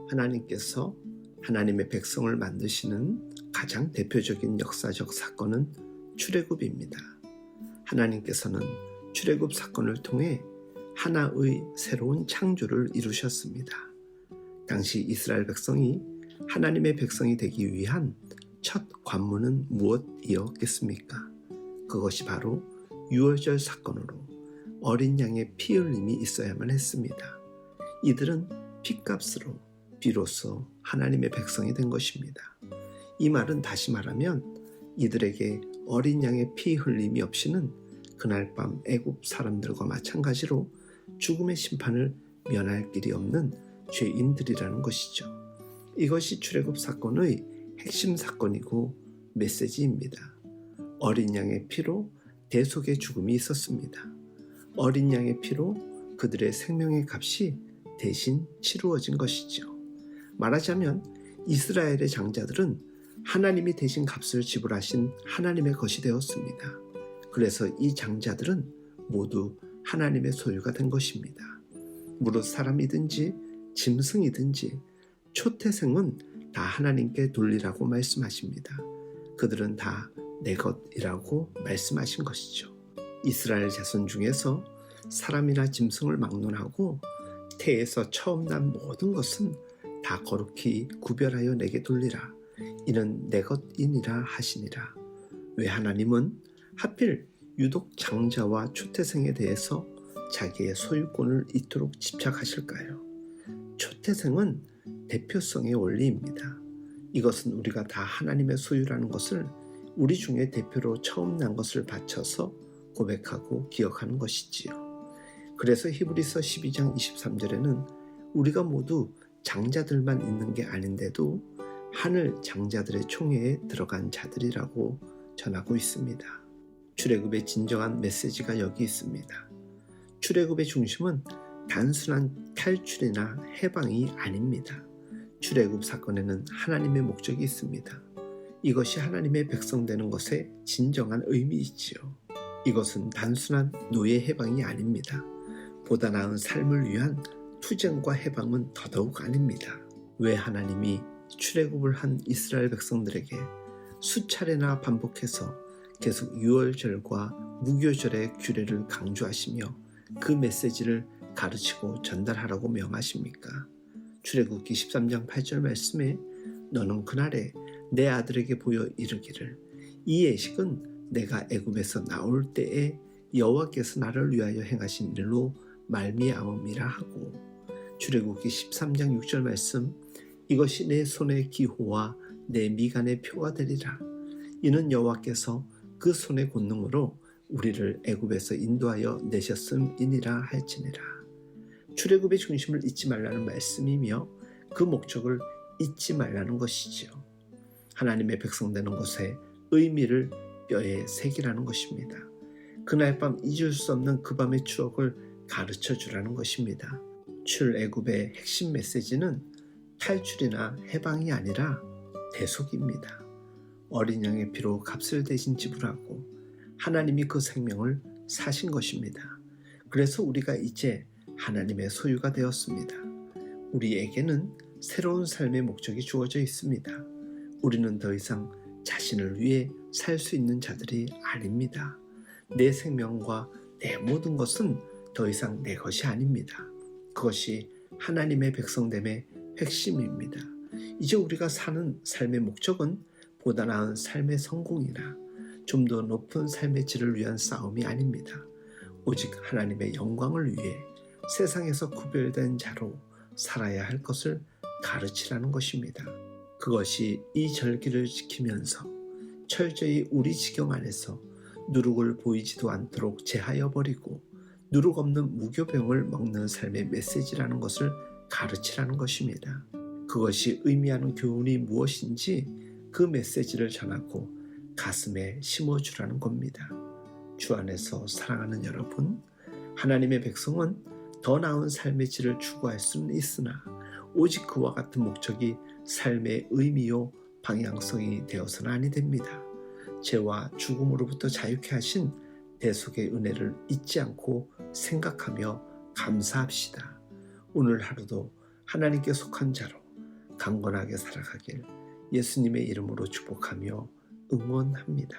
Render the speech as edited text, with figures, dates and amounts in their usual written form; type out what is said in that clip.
하나님께서 하나님의 백성을 만드시는 가장 대표적인 역사적 사건은 출애굽입니다. 하나님께서는 출애굽 사건을 통해 하나의 새로운 창조를 이루셨습니다. 당시 이스라엘 백성이 하나님의 백성이 되기 위한 첫 관문은 무엇이었겠습니까? 그것이 바로 유월절 사건으로 어린 양의 피 흘림이 있어야만 했습니다. 이들은 피값으로 비로소 하나님의 백성이 된 것입니다. 이 말은 다시 말하면 이들에게 어린 양의 피 흘림이 없이는 그날 밤 애굽 사람들과 마찬가지로 죽음의 심판을 면할 길이 없는 죄인들이라는 것이죠. 이것이 출애굽 사건의 핵심 사건이고 메시지입니다. 어린 양의 피로 대속의 죽음이 있었습니다. 어린 양의 피로 그들의 생명의 값이 대신 치루어진 것이죠. 말하자면 이스라엘의 장자들은 하나님이 대신 값을 지불하신 하나님의 것이 되었습니다. 그래서 이 장자들은 모두 하나님의 소유가 된 것입니다. 무릇 사람이든지 짐승이든지 초태생은 다 하나님께 돌리라고 말씀하십니다. 그들은 다 내 것이라고 말씀하신 것이죠. 이스라엘 자손 중에서 사람이나 짐승을 막론하고 태에서 처음 난 모든 것은 다 거룩히 구별하여 내게 돌리라. 이는 내 것이니라 하시니라. 왜 하나님은 하필 유독 장자와 초태생에 대해서 자기의 소유권을 이토록 집착하실까요? 초태생은 대표성의 원리입니다. 이것은 우리가 다 하나님의 소유라는 것을 우리 중에 대표로 처음 난 것을 바쳐서 고백하고 기억하는 것이지요. 그래서 히브리서 12장 23절에는 우리가 모두 장자들만 있는 게 아닌데도 하늘 장자들의 총회에 들어간 자들이라고 전하고 있습니다. 출애굽의 진정한 메시지가 여기 있습니다. 출애굽의 중심은 단순한 탈출이나 해방이 아닙니다. 출애굽 사건에는 하나님의 목적이 있습니다. 이것이 하나님의 백성 되는 것의 진정한 의미이지요. 이것은 단순한 노예 해방이 아닙니다. 보다 나은 삶을 위한 투쟁과 해방은 더더욱 아닙니다. 왜 하나님이 출애굽을 한 이스라엘 백성들에게 수차례나 반복해서 계속 유월절과 무교절의 규례를 강조하시며 그 메시지를 가르치고 전달하라고 명하십니까? 출애굽기 13장 8절 말씀에 너는 그날에 내 아들에게 보여 이르기를 이 예식은 내가 애굽에서 나올 때에 여호와께서 나를 위하여 행하신 일로 말미암음이라 하고, 출애굽기 13장 6절 말씀 이것이 내 손의 기호와 내 미간의 표가 되리라. 이는 여호와께서 그 손의 권능으로 우리를 애굽에서 인도하여 내셨음이니라 할지니라. 출애굽의 중심을 잊지 말라는 말씀이며 그 목적을 잊지 말라는 것이지요. 하나님의 백성 되는 것의 의미를 뼈에 새기라는 것입니다. 그날 밤 잊을 수 없는 그 밤의 추억을 가르쳐 주라는 것입니다. 출애굽의 핵심 메시지는 탈출이나 해방이 아니라 대속입니다. 어린 양의 피로 값을 대신 지불하고 하나님이 그 생명을 사신 것입니다. 그래서 우리가 이제 하나님의 소유가 되었습니다. 우리에게는 새로운 삶의 목적이 주어져 있습니다. 우리는 더 이상 자신을 위해 살 수 있는 자들이 아닙니다. 내 생명과 내 모든 것은 더 이상 내 것이 아닙니다. 그것이 하나님의 백성됨의 핵심입니다. 이제 우리가 사는 삶의 목적은 보다 나은 삶의 성공이나 좀 더 높은 삶의 질을 위한 싸움이 아닙니다. 오직 하나님의 영광을 위해 세상에서 구별된 자로 살아야 할 것을 가르치라는 것입니다. 그것이 이 절기를 지키면서 철저히 우리 지경 안에서 누룩을 보이지도 않도록 제하여 버리고 누룩 없는 무교병을 먹는 삶의 메시지라는 것을 가르치라는 것입니다. 그것이 의미하는 교훈이 무엇인지 그 메시지를 전하고 가슴에 심어주라는 겁니다. 주 안에서 사랑하는 여러분, 하나님의 백성은 더 나은 삶의 질을 추구할 수는 있으나 오직 그와 같은 목적이 삶의 의미요 방향성이 되어서는 아니 됩니다. 죄와 죽음으로부터 자유케 하신 대속의 은혜를 잊지 않고 생각하며 감사합시다. 오늘 하루도 하나님께 속한 자로 강건하게 살아가길 예수님의 이름으로 축복하며 응원합니다.